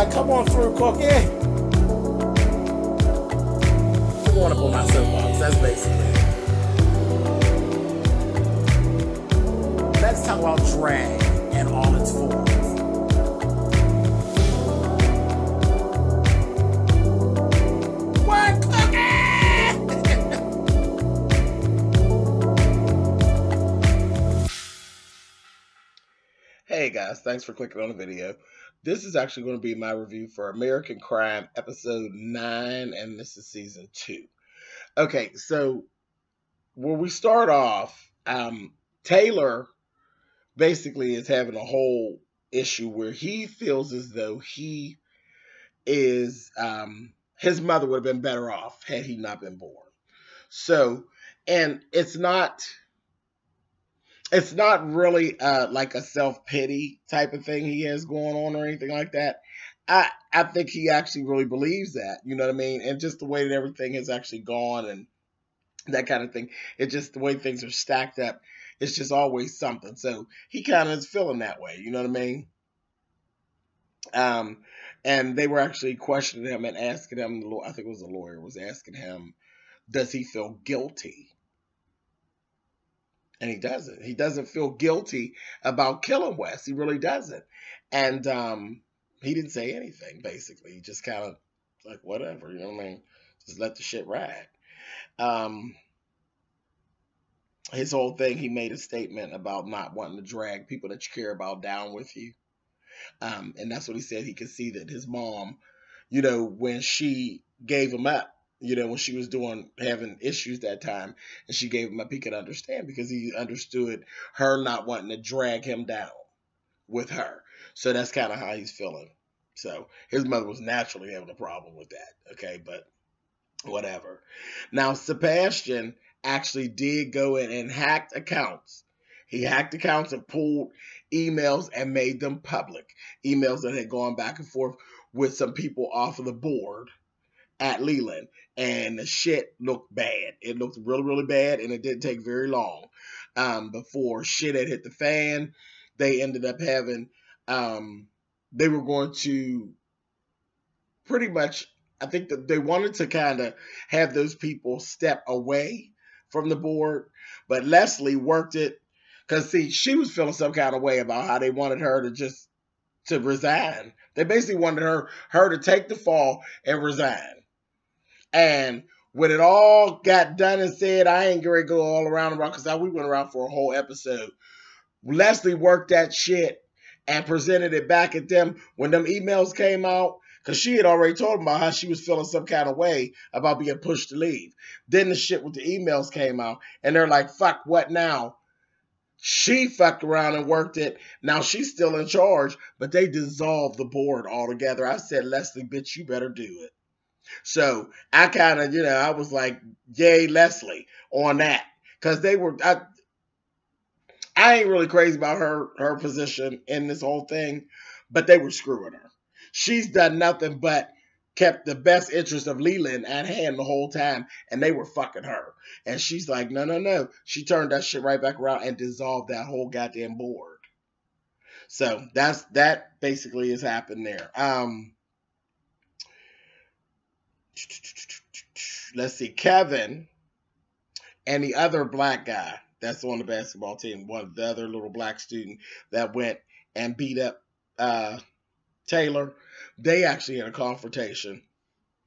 like, come on through, Cookie. I want to pull my soapbox. That's basically it. Let's talk about drag and all its forms. What, Cookie? Hey guys, thanks for clicking on the video. This is actually going to be my review for American Crime episode 9, and this is season 2. Okay, so where we start off, Taylor basically is having a whole issue where he feels as though he is, his mother would have been better off had he not been born. So, and it's not really like a self-pity type of thing he has going on or anything like that. I think he actually really believes that, you know what I mean? And just the way that everything has actually gone and that kind of thing. It's just the way things are stacked up. It's just always something. So he kind of is feeling that way, you know what I mean? And they were actually questioning him and asking him, I think it was the lawyer, was asking him, does he feel guilty? And he doesn't. He doesn't feel guilty about killing Wes. He really doesn't. And he didn't say anything, basically. He just kind of like, whatever, you know what I mean? Just let the shit ride. His whole thing, he made a statement about not wanting to drag people that you care about down with you. And that's what he said. He could see that his mom, you know, when she gave him up, you know, when she was having issues that time, and she gave him up, he could understand because he understood her not wanting to drag him down with her. So that's kind of how he's feeling. So his mother was naturally having a problem with that. Okay, but whatever. Now, Sebastian actually did go in and hacked accounts. He hacked accounts and pulled emails and made them public. Emails that had gone back and forth with some people off of the board at Leland, and the shit looked bad. It looked really, really bad, and it didn't take very long before shit had hit the fan. They ended up having, they were going to pretty much, I think that they wanted to kind of have those people step away from the board, but Leslie worked it, because see, she was feeling some kind of way about how they wanted her to resign. They basically wanted her to take the fall and resign. And when it all got done and said, I ain't going to go all around because we went around for a whole episode. Leslie worked that shit and presented it back at them when them emails came out, because she had already told them about how she was feeling some kind of way about being pushed to leave. Then the shit with the emails came out, and they're like, fuck, what now? She fucked around and worked it. Now she's still in charge, but they dissolved the board altogether. I said, Leslie, bitch, you better do it. So I kind of, you know, I was like, yay, Leslie, on that. Because they were, I ain't really crazy about her position in this whole thing, but they were screwing her. She's done nothing but kept the best interest of Leland at hand the whole time, and they were fucking her. And she's like, no, no, no. She turned that shit right back around and dissolved that whole goddamn board. So that basically has happened there. Let's see, Kevin and the other black guy that's on the basketball team, the other little black student that went and beat up Taylor, they actually had a confrontation,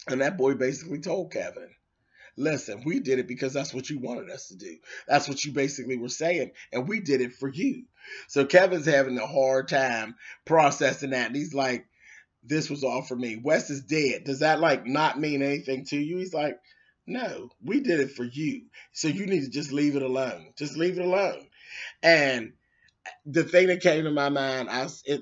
and that boy basically told Kevin, listen, we did it because that's what you wanted us to do. That's what you basically were saying, and we did it for you. So Kevin's having a hard time processing that, and he's like, this was all for me. Wes is dead. Does that like not mean anything to you? He's like, no, we did it for you. So you need to just leave it alone. Just leave it alone. And the thing that came to my mind, I said,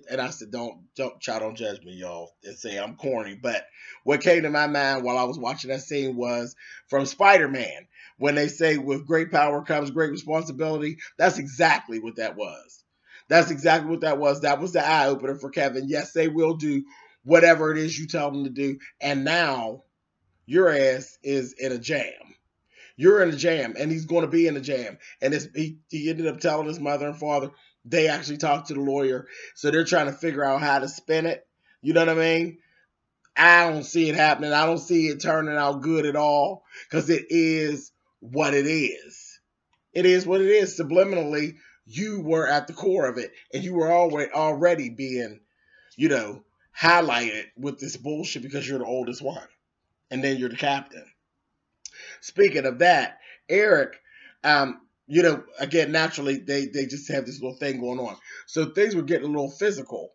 don't judge me, y'all, and say I'm corny. But what came to my mind while I was watching that scene was from Spider-Man, when they say with great power comes great responsibility. That's exactly what that was. That's exactly what that was. That was the eye opener for Kevin. Yes, they will do whatever it is you tell them to do. And now your ass is in a jam. You're in a jam, and he's going to be in a jam. And he ended up telling his mother and father. They actually talked to the lawyer. So they're trying to figure out how to spin it You know what I mean? I don't see it happening. I don't see it turning out good at all because it is what it is. It is what it is. Subliminally, you were at the core of it, and you were already being, you know, highlighted with this bullshit because you're the oldest one, and then you're the captain. Speaking of that, Eric, you know, again, naturally, they just have this little thing going on. So things were getting a little physical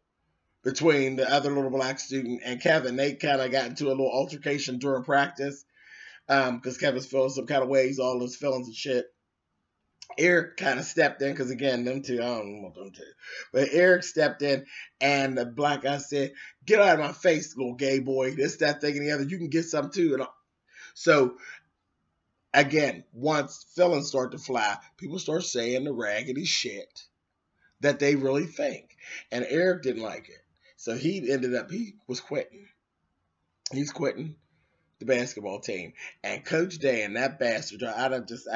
between the other little black student and Kevin. They kind of got into a little altercation during practice because Kevin's feeling some kind of ways, all his feelings and shit. Eric kind of stepped in because, again, them two, I don't know them two. But Eric stepped in and the black guy said, "Get out of my face, little gay boy. This, that, thing, and the other. You can get some too." And so, again, once feelings start to fly, people start saying the raggedy shit that they really think. And Eric didn't like it. So he was quitting. He's quitting the basketball team. And Coach Dan, that bastard, I just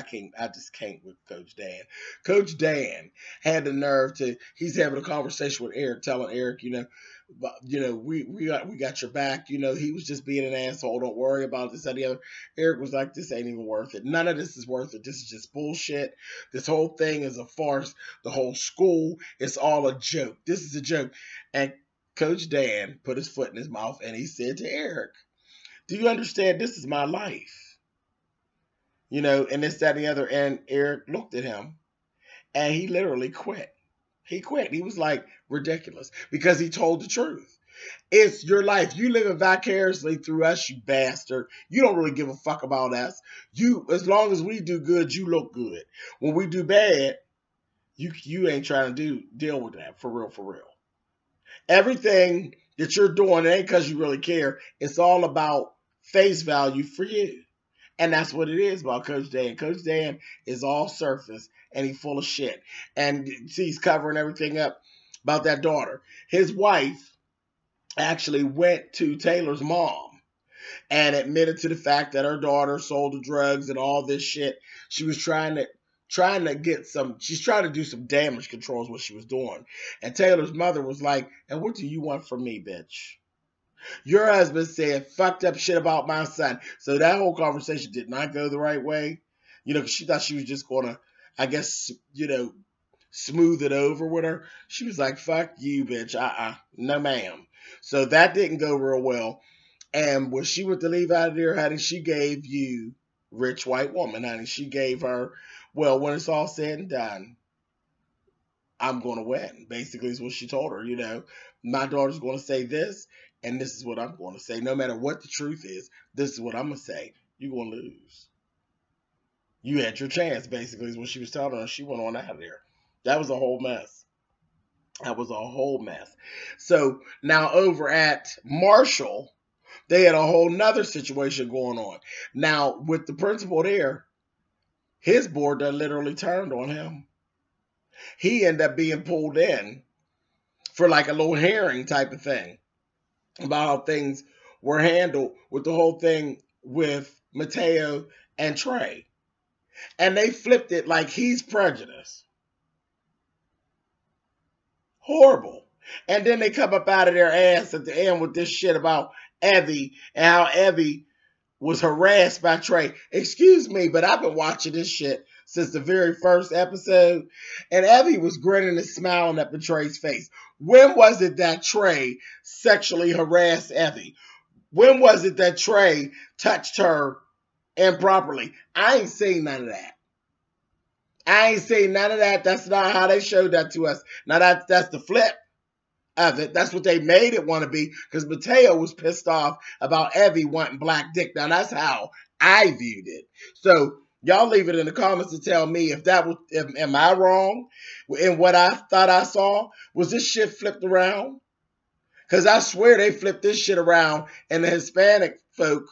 can't with Coach Dan. Coach Dan had the nerve he's having a conversation with Eric, telling Eric, we got your back. You know, he was just being an asshole. Don't worry about this, that, the other. Eric was like, this ain't even worth it. None of this is worth it. This is just bullshit. This whole thing is a farce. The whole school, it's all a joke. This is a joke. And Coach Dan put his foot in his mouth and he said to Eric, "Do you understand? This is my life." You know, and this, that, and the other. And Eric looked at him and he literally quit. He quit. He was like, ridiculous, because he told the truth. It's your life. You living vicariously through us, you bastard. You don't really give a fuck about us. As long as we do good, you look good. When we do bad, you ain't trying to deal with that for real, for real. Everything that you're doing, it ain't because you really care. It's all about face value for you. And that's what it is about Coach Dan. Coach Dan is all surface and he's full of shit. And he's covering everything up about that daughter. His wife actually went to Taylor's mom and admitted to the fact that her daughter sold the drugs and all this shit. She was trying to she's trying to do some damage control is what she was doing. And Taylor's mother was like, "And what do you want from me, bitch? Your husband said fucked up shit about my son." So that whole conversation did not go the right way. You know, 'cause she thought she was just going to, I guess, smooth it over with her. She was like, "Fuck you, bitch. No ma'am." So that didn't go real well. And when she went to leave out of there, honey, she gave you rich white woman, honey. She gave her, well, when it's all said and done, I'm going to win, basically is what she told her. My daughter's going to say this, and this is what I'm going to say. No matter what the truth is, this is what I'm going to say. You're going to lose. You had your chance, basically, is what she was telling her. She went on out of there. That was a whole mess. So now over at Marshall, they had a whole nother situation going on. Now, with the principal there, his board done literally turned on him. He ended up being pulled in for like a little hearing type of thing about how things were handled with the whole thing with Mateo and Trey. And they flipped it like he's prejudiced. Horrible. And then they come up out of their ass at the end with this shit about Evie and how Evie was harassed by Trey. Excuse me, but I've been watching this shit since the very first episode, and Evie was grinning and smiling up in Trey's face. When was it that Trey sexually harassed Evie? When was it that Trey touched her improperly? I ain't seen none of that. That's not how they showed that to us. Now that's the flip of it. That's what they made it want to be, because Mateo was pissed off about Evie wanting black dick. Now that's how I viewed it. So y'all leave it in the comments to tell me if am I wrong in what I thought I saw? Was this shit flipped around? Because I swear they flipped this shit around and the Hispanic folk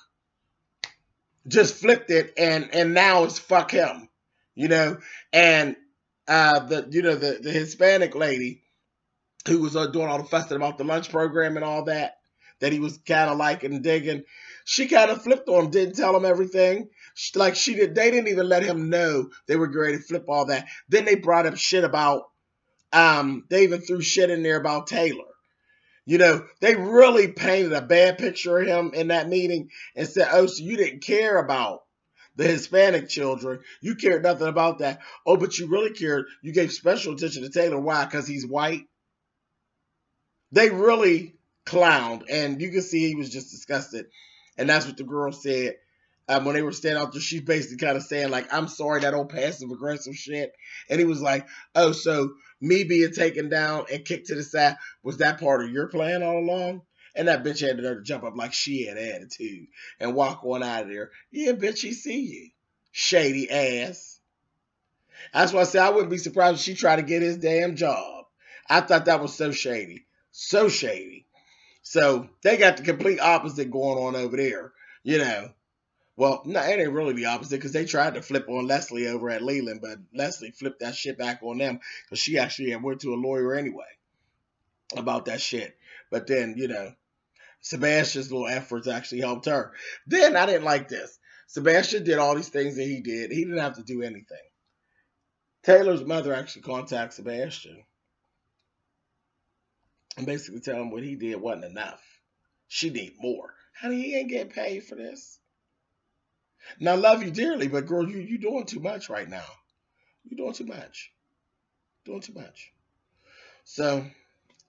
just flipped it and now it's fuck him. And the Hispanic lady who was doing all the fussing about the lunch program and all that he was kind of liking and digging, she kind of flipped on him, didn't tell him everything. They didn't even let him know they were ready to flip all that. Then they brought up shit about, they even threw shit in there about Taylor. You know, they really painted a bad picture of him in that meeting and said, oh, so you didn't care about the Hispanic children. You cared nothing about that. Oh, but you really cared. You gave special attention to Taylor. Why? Because he's white. They really clowned, and you can see he was just disgusted. And that's what the girl said when they were standing out there. She's basically kind of saying, like, I'm sorry, that old passive aggressive shit. And he was like, oh, so me being taken down and kicked to the side, was that part of your plan all along? And that bitch had to jump up like she had attitude and walk on out of there. Yeah, bitch, he see you. Shady ass. That's why I said I wouldn't be surprised if she tried to get his damn job. I thought that was so shady. So shady. So they got the complete opposite going on over there, you know. Well, no, it ain't really the opposite because they tried to flip on Leslie over at Leland, but Leslie flipped that shit back on them because she actually had went to a lawyer anyway about that shit. But then, you know, Sebastian's little efforts actually helped her. Then I didn't like this. Sebastian did all these things that he did. He didn't have to do anything. Taylor's mother actually contacted Sebastian and basically tell him what he did wasn't enough. She need more. Honey, he ain't getting paid for this. Now, I love you dearly, but girl, you doing too much right now. You're doing too much. Doing too much. So,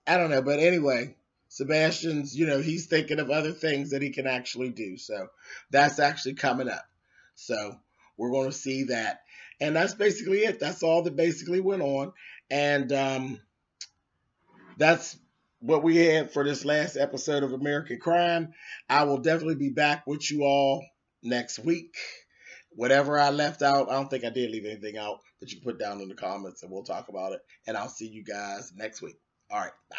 I don't know. But anyway, Sebastian's, you know, he's thinking of other things that he can actually do. So, that's actually coming up. So, we're going to see that. And that's basically it. That's all that basically went on. And that's what we had for this last episode of American Crime. I will definitely be back with you all next week. Whatever I left out, I don't think I did leave anything out, but you can put down in the comments and we'll talk about it. And I'll see you guys next week. All right, bye.